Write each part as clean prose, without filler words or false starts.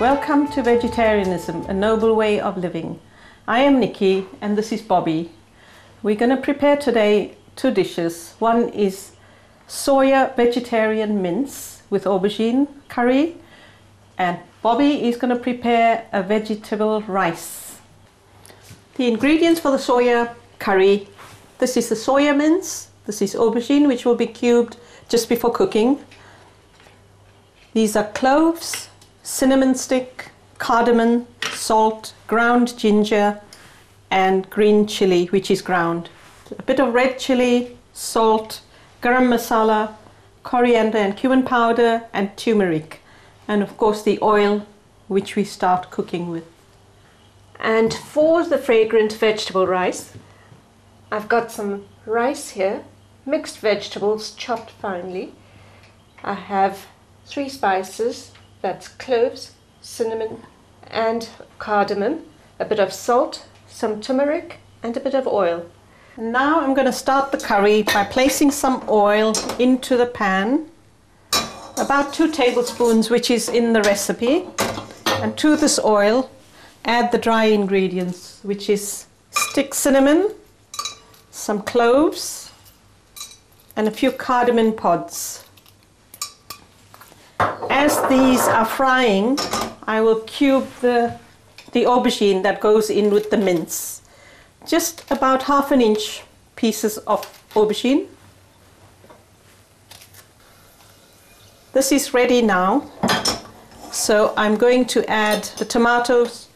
Welcome to Vegetarianism, a noble way of living. I am Nikki and this is Bobby. We're going to prepare today two dishes. One is soya vegetarian mince with aubergine curry, and Bobby is going to prepare a vegetable rice. The ingredients for the soya curry: this is the soya mince, this is aubergine which will be cubed just before cooking. These are cloves, cinnamon stick, cardamom, salt, ground ginger and green chili which is ground. A bit of red chili, salt, garam masala, coriander and cumin powder and turmeric, and of course the oil which we start cooking with. And for the fragrant vegetable rice, I've got some rice here, mixed vegetables chopped finely. I have 3 spices, that's cloves, cinnamon and cardamom, a bit of salt, some turmeric and a bit of oil. And now I'm going to start the curry by placing some oil into the pan, about 2 tablespoons which is in the recipe, and to this oil add the dry ingredients which is stick cinnamon, some cloves and a few cardamom pods. As these are frying, I will cube the aubergine that goes in with the mince. Just about 1/2 inch pieces of aubergine. This is ready now, so I'm going to add the tomatoes.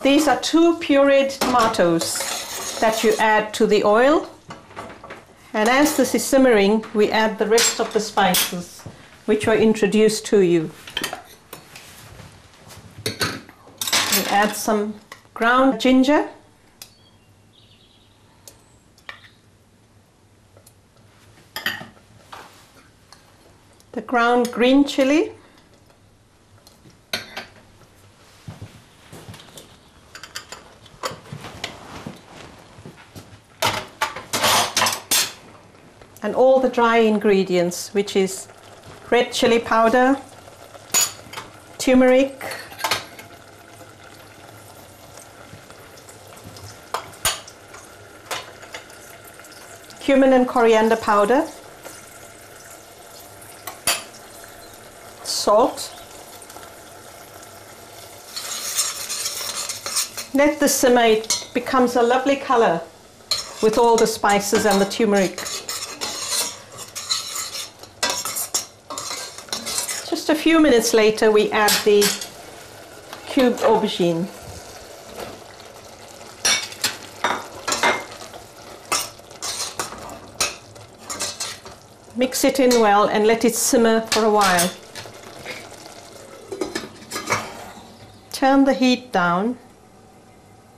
These are 2 pureed tomatoes that you add to the oil, and as this is simmering we add the rest of the spices which were introduced to you. We add some ground ginger, the ground green chili, and all the dry ingredients, which is red chili powder, turmeric, cumin and coriander powder, salt. Let this simmer, it becomes a lovely color with all the spices and the turmeric. Just a few minutes later we add the cubed aubergine. Mix it in well and let it simmer for a while. Turn the heat down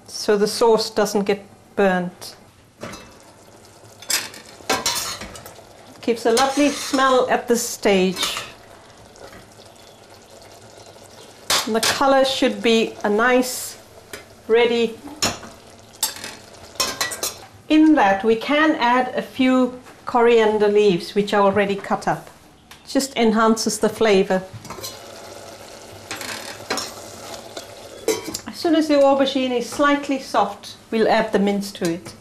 so the sauce doesn't get burnt. It gives a lovely smell at this stage. And the color should be a nice, ready. In that we can add a few coriander leaves which are already cut up. Just enhances the flavor. As soon as the aubergine is slightly soft, we'll add the mince to it.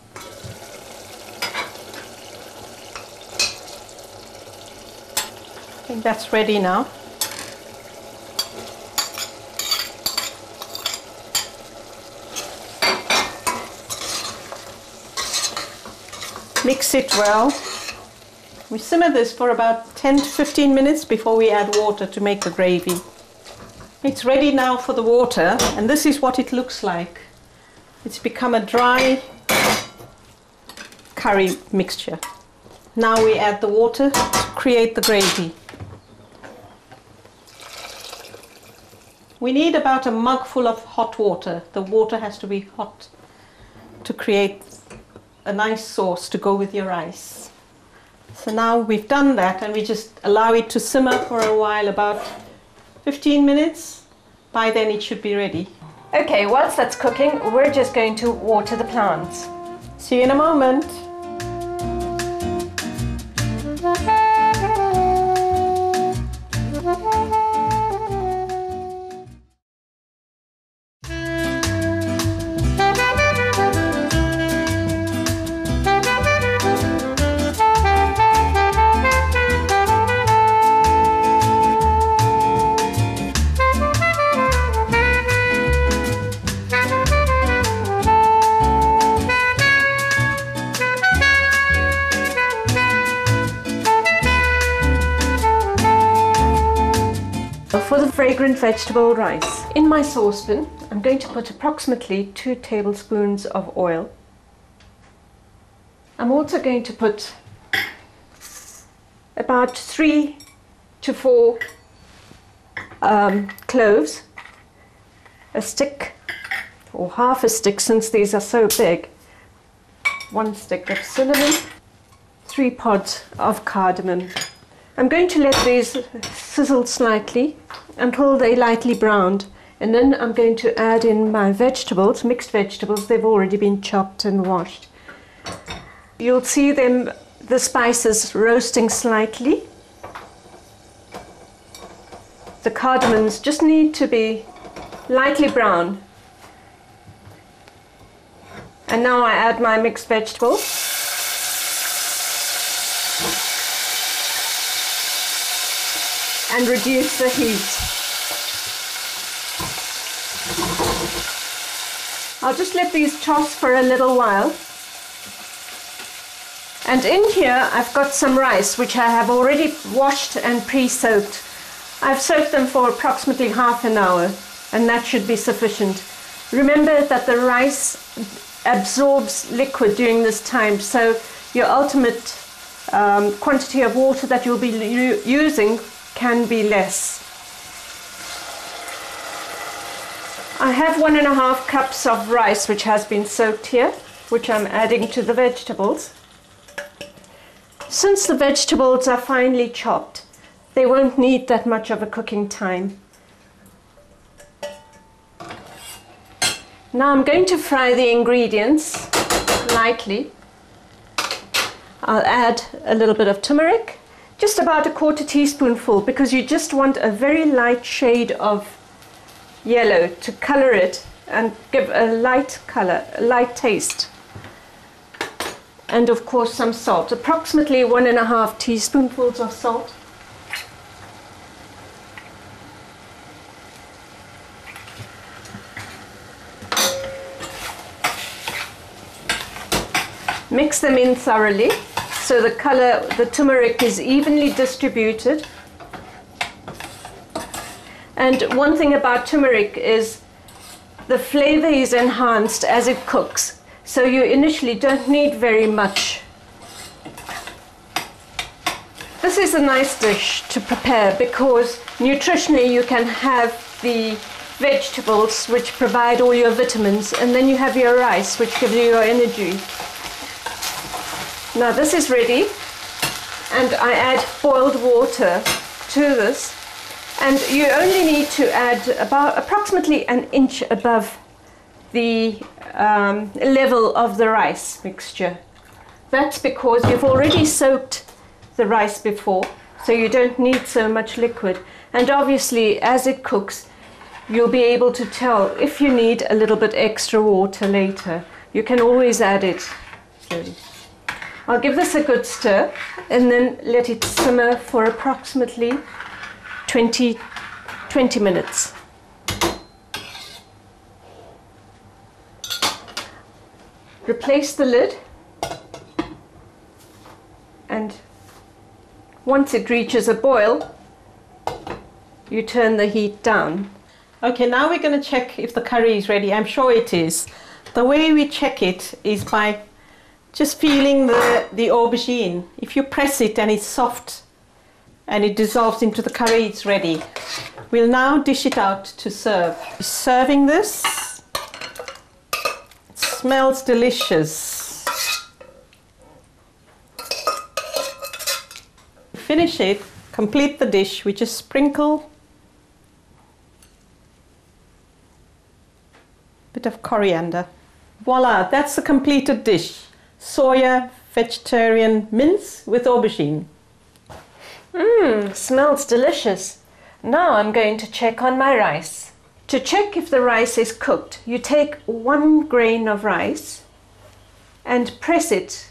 I think that's ready now. Mix it well. We simmer this for about 10 to 15 minutes before we add water to make the gravy. It's ready now for the water, and this is what it looks like. It's become a dry curry mixture. Now we add the water to create the gravy. We need about a mug full of hot water. The water has to be hot to create a nice sauce to go with your rice. So now we've done that, and we just allow it to simmer for a while, about 15 minutes. By then it should be ready. Okay, whilst that's cooking, we're just going to water the plants. See you in a moment. For the fragrant vegetable rice, in my saucepan, I'm going to put approximately 2 tablespoons of oil. I'm also going to put about 3 to 4 cloves, a stick or half a stick since these are so big, 1 stick of cinnamon, 3 pods of cardamom. I'm going to let these sizzle slightly until they're lightly browned, and then I'm going to add in my vegetables, mixed vegetables. They've already been chopped and washed. You'll see them, the spices roasting slightly. The cardamoms just need to be lightly brown. And now I add my mixed vegetables. And reduce the heat. I'll just let these toss for a little while. And in here I've got some rice which I have already washed and pre-soaked. I've soaked them for approximately half an hour, and that should be sufficient. Remember that the rice absorbs liquid during this time, so your ultimate quantity of water that you'll be using can be less. I have 1.5 cups of rice which has been soaked here, which I'm adding to the vegetables. Since the vegetables are finely chopped, they won't need that much of a cooking time. Now I'm going to fry the ingredients lightly. I'll add a little bit of turmeric, just about 1/4 teaspoonful, because you just want a very light shade of yellow to color it and give a light color, a light taste. And of course some salt, approximately 1.5 teaspoonfuls of salt. Mix them in thoroughly so the color, the turmeric is evenly distributed. And one thing about turmeric is the flavor is enhanced as it cooks, so you initially don't need very much. This is a nice dish to prepare because nutritionally you can have the vegetables which provide all your vitamins, and then you have your rice which gives you your energy. Now this is ready, and I add boiled water to this, and you only need to add about approximately 1 inch above the level of the rice mixture. That's because you've already soaked the rice before, so you don't need so much liquid. And obviously as it cooks, you'll be able to tell if you need a little bit extra water later. You can always add it slowly. I'll give this a good stir and then let it simmer for approximately 20 minutes. Replace the lid, and once it reaches a boil, you turn the heat down. Okay, now we're going to check if the curry is ready. I'm sure it is. The way we check it is by just feeling the aubergine. If you press it and it's soft and it dissolves into the curry, it's ready. We'll now dish it out to serve. Serving this, it smells delicious. Finish it, complete the dish, we just sprinkle bit of coriander. Voila, that's the completed dish. Soya vegetarian mince with aubergine. Smells delicious. Now I'm going to check on my rice. To check if the rice is cooked, you take 1 grain of rice and press it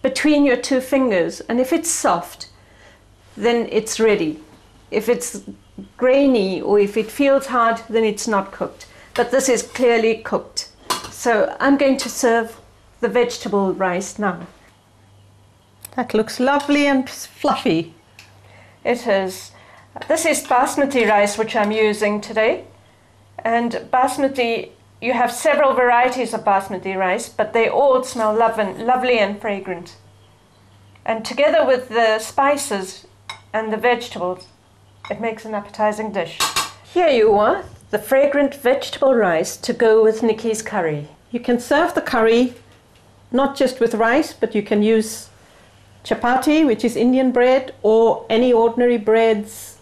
between your 2 fingers, and if it's soft, then it's ready. If it's grainy or if it feels hard, then it's not cooked. But this is clearly cooked. So I'm going to serve the vegetable rice now. That looks lovely and fluffy. It is. This is basmati rice which I'm using today. And basmati, you have several varieties of basmati rice, but they all smell lovely and fragrant. And together with the spices and the vegetables, it makes an appetizing dish. Here you are, the fragrant vegetable rice to go with Nikki's curry. You can serve the curry not just with rice, but you can use chapati, which is Indian bread, or any ordinary breads,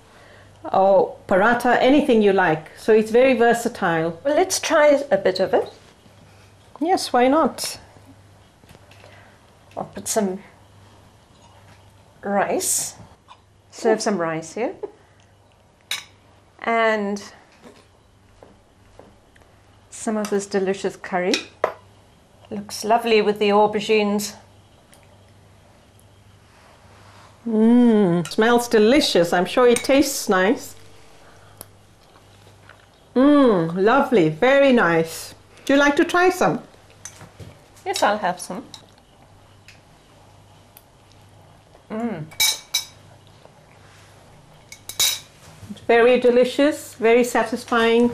or paratha, anything you like. So it's very versatile. Well, let's try a bit of it. Yes, why not? I'll put some rice. Serve some rice here. And some of this delicious curry. Looks lovely with the aubergines. Smells delicious. I'm sure it tastes nice. Lovely, very nice. Do you like to try some? Yes, I'll have some. It's very delicious, very satisfying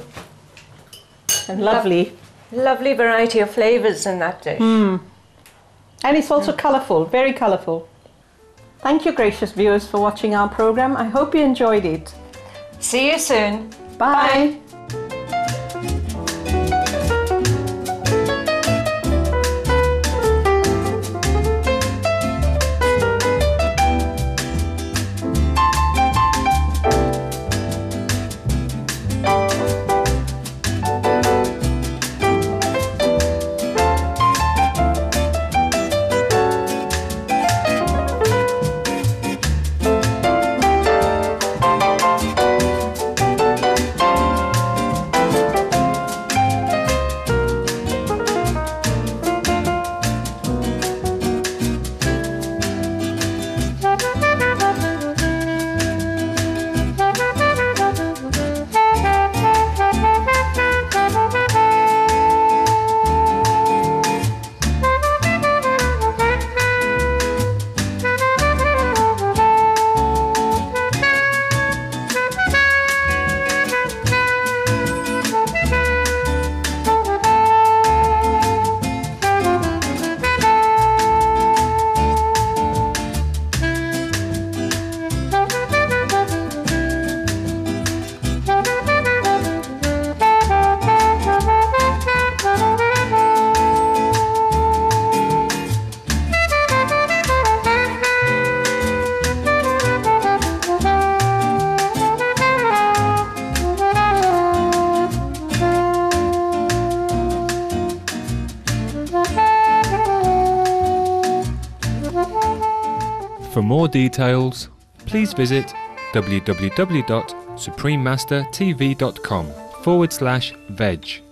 and lovely. Lovely variety of flavors in that dish. And it's also colourful, very colourful. Thank you, gracious viewers, for watching our program. I hope you enjoyed it. See you soon. Bye. For more details, please visit www.suprememastertv.com/veg.